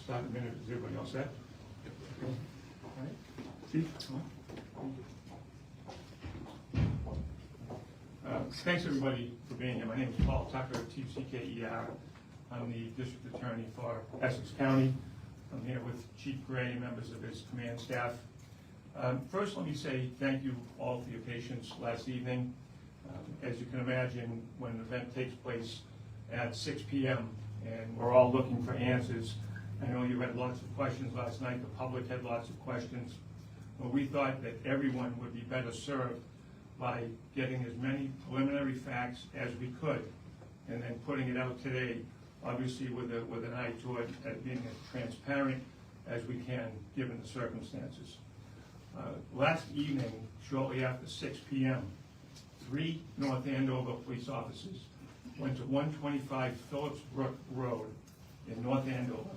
Start in a minute. Is everybody all set? All right. Chief, come on. Thanks everybody for being here. My name is Paul Tucker, TCKER. I'm the District Attorney for Essex County. I'm here with Chief Gray, members of his command staff. First, let me say thank you all for your patience last evening. As you can imagine, when an event takes place at 6 p.m. and we're all looking for answers, I know you had lots of questions last night, the public had lots of questions, but we thought that everyone would be better served by getting as many preliminary facts as we could, and then putting it out today, obviously with an eye toward being as transparent as we can, given the circumstances. Last evening, shortly after 6 p.m., 3 North Andover police officers went to 125 Phillips Brook Road in North Andover.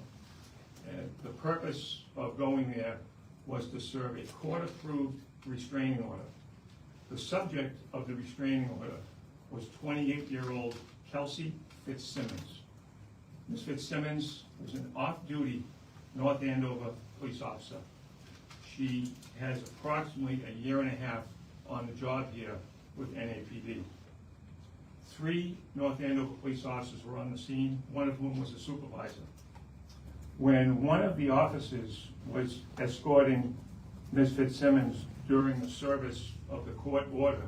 The purpose of going there was to serve a court-approved restraining order. The subject of the restraining order was 28-year-old Kelsey Fitzsimmons. Ms. Fitzsimmons was an off-duty North Andover police officer. She has approximately a year and a half on the job here with NAPD. 3 North Andover police officers were on the scene, one of whom was a supervisor. When one of the officers was escorting Ms. Fitzsimmons during the service of the court order,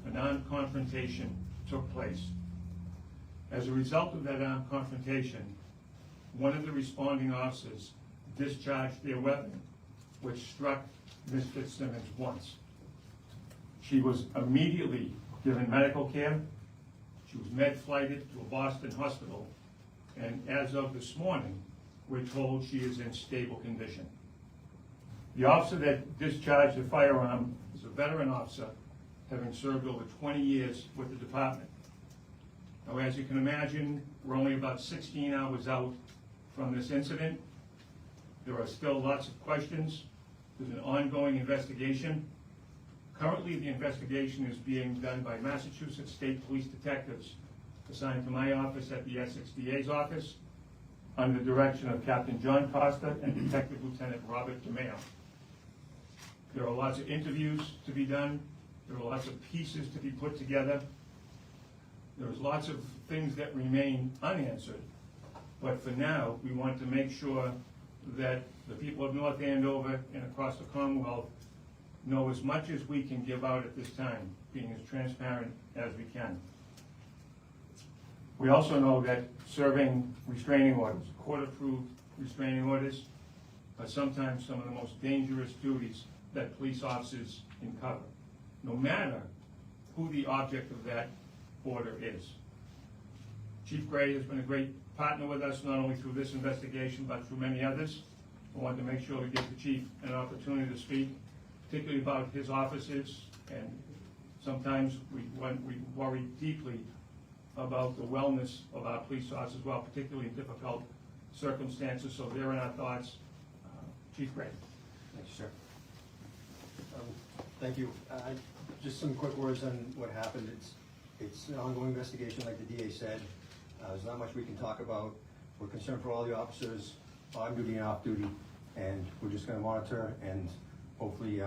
an armed confrontation took place. As a result of that armed confrontation, one of the responding officers discharged their weapon, which struck Ms. Fitzsimmons once. She was immediately given medical care. She was med-flighted to a Boston hospital, and as of this morning, we're told she is in stable condition. The officer that discharged the firearm is a veteran officer, having served over 20 years with the department. Now, as you can imagine, we're only about 16 hours out from this incident. There are still lots of questions. There's an ongoing investigation. Currently, the investigation is being done by Massachusetts State Police detectives assigned to my office at the Essex DA's office under the direction of Captain John Costa and Detective Lieutenant Robert DeMeo. There are lots of interviews to be done. There are lots of pieces to be put together. There's lots of things that remain unanswered. But for now, we want to make sure that the people of North Andover and across the Commonwealth know as much as we can give out at this time, being as transparent as we can. We also know that serving restraining orders, court-approved restraining orders, are sometimes some of the most dangerous duties that police officers uncover, no matter who the object of that order is. Chief Gray has been a great partner with us, not only through this investigation, but through many others. I wanted to make sure we give the chief an opportunity to speak, particularly about his officers, and sometimes we worry deeply about the wellness of our police officers as well, particularly in difficult circumstances, so they're in our thoughts. Chief Gray. Thank you, sir. Thank you. Just some quick words on what happened. It's an ongoing investigation, like the DA said. There's not much we can talk about. We're concerned for all the officers, on duty and off duty, and we're just going to monitor and hopefully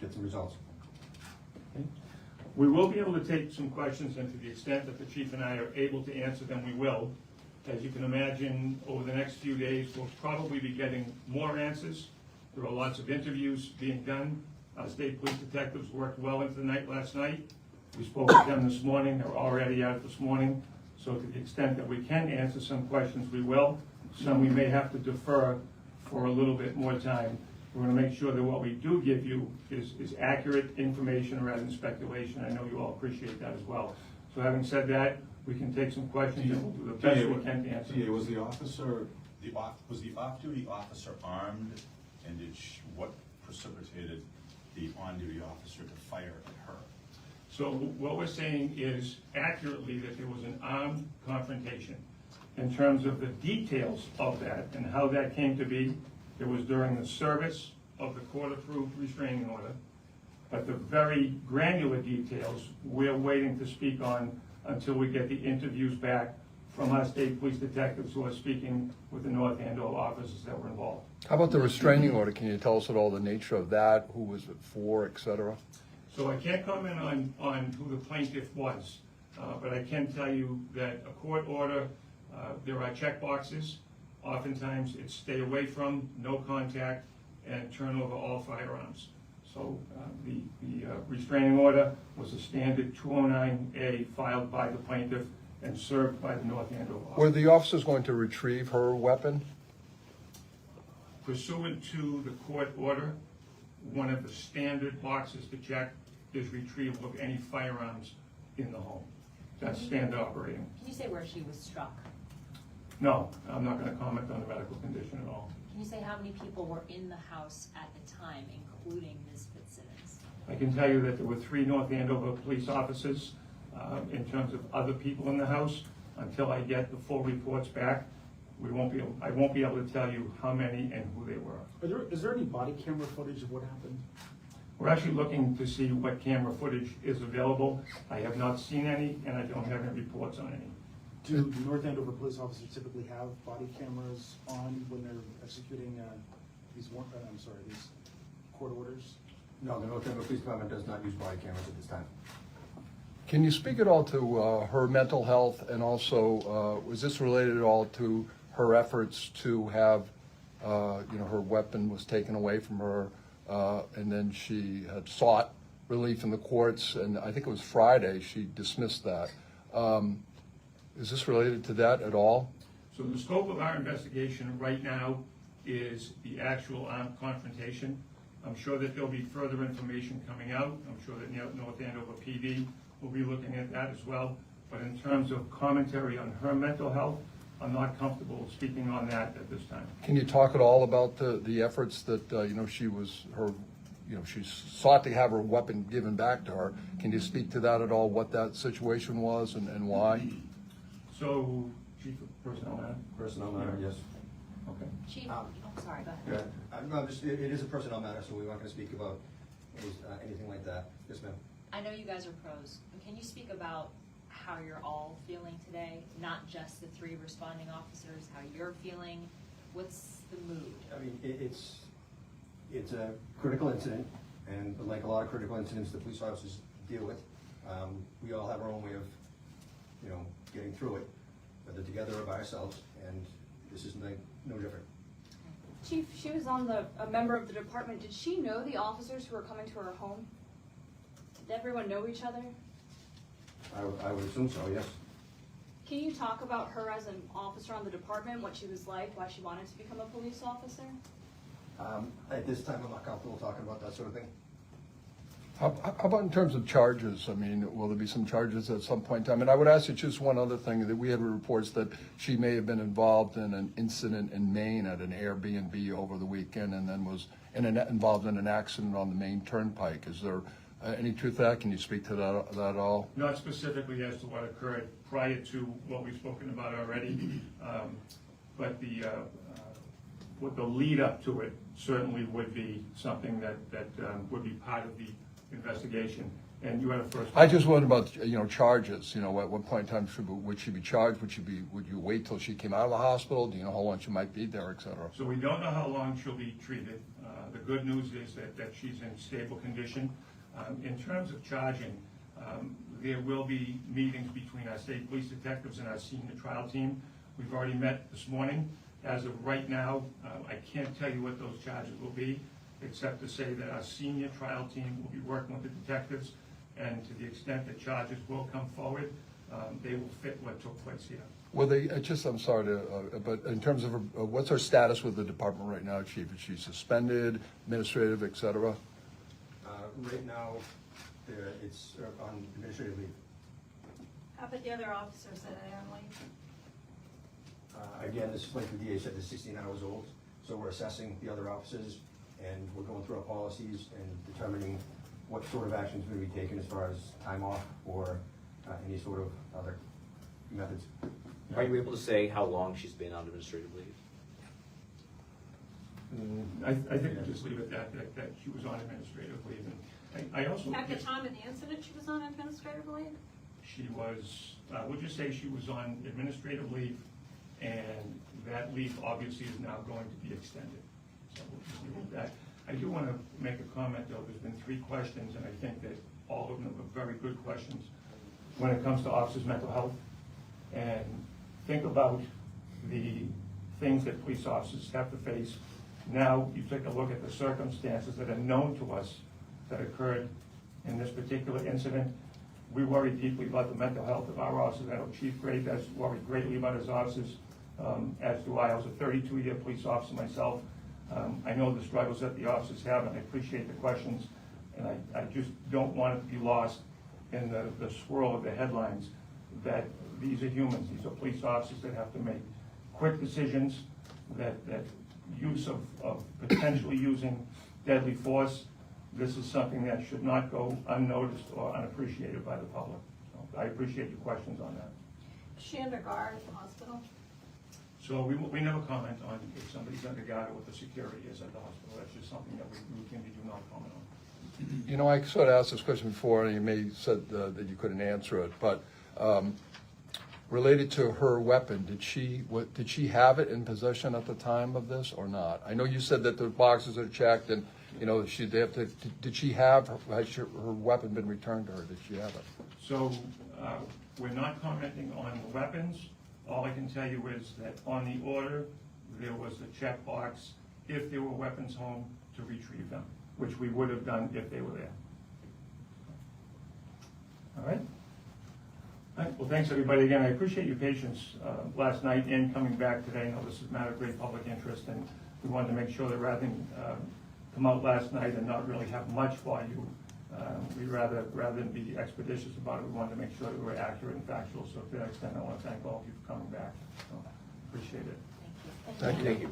get some results. Okay. We will be able to take some questions, and to the extent that the chief and I are able to answer them, we will. As you can imagine, over the next few days, we'll probably be getting more answers. There are lots of interviews being done. State police detectives worked well into the night last night. We spoke with them this morning. They're already out this morning. So to the extent that we can answer some questions, we will. Some we may have to defer for a little bit more time. We're going to make sure that what we do give you is accurate information rather than speculation. I know you all appreciate that as well. So having said that, we can take some questions and we'll do the best we can to answer. Was the officer, was the off-duty officer armed, and what precipitated the on-duty officer to fire at her? So what we're saying is accurately that there was an armed confrontation. In terms of the details of that and how that came to be, it was during the service of the court-approved restraining order. But the very granular details we're waiting to speak on until we get the interviews back from our state police detectives who are speaking with the North Andover officers that were involved. How about the restraining order? Can you tell us at all the nature of that? Who was it for, et cetera? So I can't comment on who the plaintiff was, but I can tell you that a court order, there are check boxes. Oftentimes it's stay away from, no contact, and turn over all firearms. So the restraining order was a standard 209A filed by the plaintiff and served by the North Andover office. Were the officers going to retrieve her weapon? Pursuant to the court order, one of the standard boxes to check is retrieval of any firearms in the home. That's standard operating. Can you say where she was struck? No, I'm not going to comment on the medical condition at all. Can you say how many people were in the house at the time, including Ms. Fitzsimmons? I can tell you that there were 3 North Andover police officers. In terms of other people in the house, until I get the full reports back, I won't be able to tell you how many and who they were. Is there any body camera footage of what happened? We're actually looking to see what camera footage is available. I have not seen any, and I don't have any reports on any. Do North Andover police officers typically have body cameras on when they're executing these court orders? No, the North Andover Police Department does not use body cameras at this time. Can you speak at all to her mental health, and also was this related at all to her efforts to have, her weapon was taken away from her, and then she had sought relief in the courts, and I think it was Friday she dismissed that. Is this related to that at all? So the scope of our investigation right now is the actual armed confrontation. I'm sure that there'll be further information coming out. I'm sure that North Andover PD will be looking at that as well. But in terms of commentary on her mental health, I'm not comfortable speaking on that at this time. Can you talk at all about the efforts that she sought to have her weapon given back to her? Can you speak to that at all? What that situation was and why? So, Chief of Personnel Matter? Personnel matter, yes. Okay. Chief, sorry, go ahead. Good. No, it is a personnel matter, so we weren't going to speak about anything like that. Yes, ma'am. I know you guys are pros, but can you speak about how you're all feeling today? Not just the 3 responding officers, how you're feeling? What's the mood? I mean, it's a critical incident, and like a lot of critical incidents that police officers deal with, we all have our own way of, getting through it, whether together or by ourselves, and this is no different. Chief, she was a member of the department. Did she know the officers who were coming to her home? Did everyone know each other? I would assume so, yes. Can you talk about her as an officer on the department, what she was like, why she wanted to become a police officer? At this time, I'm not comfortable talking about that sort of thing. How about in terms of charges? I mean, will there be some charges at some point in time? And I would ask you just one other thing, that we have reports that she may have been involved in an incident in Maine at an Airbnb over the weekend, and then was involved in an accident on the Maine Turnpike. Is there any truth to that? Can you speak to that at all? Not specifically as to what occurred prior to what we've spoken about already, but what the lead up to it certainly would be something that would be part of the investigation. And you had a first. I just wondered about charges. At what point in time would she be charged? Would you wait till she came out of the hospital? Do you know how long she might be there, et cetera? So we don't know how long she'll be treated. The good news is that she's in stable condition. In terms of charging, there will be meetings between our state police detectives and our senior trial team. We've already met this morning. As of right now, I can't tell you what those charges will be, except to say that our senior trial team will be working with the detectives, and to the extent that charges will come forward, they will fit what took place here. Well, I'm sorry but in terms of what's her status with the department right now, Chief? Is she suspended, administrative, et cetera? Right now, it's on administrative leave. How about the other officers that are on leave? Again, this is like the DA said, this is 16 hours old, so we're assessing the other officers, and we're going through our policies and determining what sort of actions may be taken as far as time off or any sort of other methods. Are you able to say how long she's been on administrative leave? I think we'll just leave it that she was on administrative leave. And I also. At the time of the incident, she was on administrative leave? She was, we'll just say she was on administrative leave, and that leave obviously is now going to be extended. So we'll just leave it at that. I do want to make a comment, though. There's been 3 questions, and I think that all of them are very good questions when it comes to officers' mental health. And think about the things that police officers have to face. Now, you take a look at the circumstances that are known to us that occurred in this particular incident. We worry deeply about the mental health of our officers. I know Chief Gray does worry greatly about his officers, as do I. I was a 32-year police officer myself. I know the struggles that the officers have, and I appreciate the questions, and I just don't want it to be lost in the swirl of the headlines that these are humans. These are police officers that have to make quick decisions, that use of potentially using deadly force. This is something that should not go unnoticed or unappreciated by the public. So I appreciate your questions on that. Is she under guard at the hospital? So we never comment on if somebody's under guard or what the security is at the hospital. That's just something that we routinely do not comment on. You know, I sort of asked this question before, and you may have said that you couldn't answer it, but related to her weapon, did she have it in possession at the time of this or not? I know you said that the boxes are checked, and you know did she have her weapon been returned to her? Did she have it? So we're not commenting on the weapons. All I can tell you is that on the order, there was a checkbox if there were weapons home to retrieve them, which we would have done if they were there. All right? All right, well, thanks, everybody. Again, I appreciate your patience last night and coming back today. I know this is a matter of great public interest, and we wanted to make sure that rather than come out last night and not really have much for you, we rather than be expeditious about it, we wanted to make sure that we were accurate and factual. So to that extent, I want to thank all of you for coming back. So, appreciate it. Thank you. Thank you.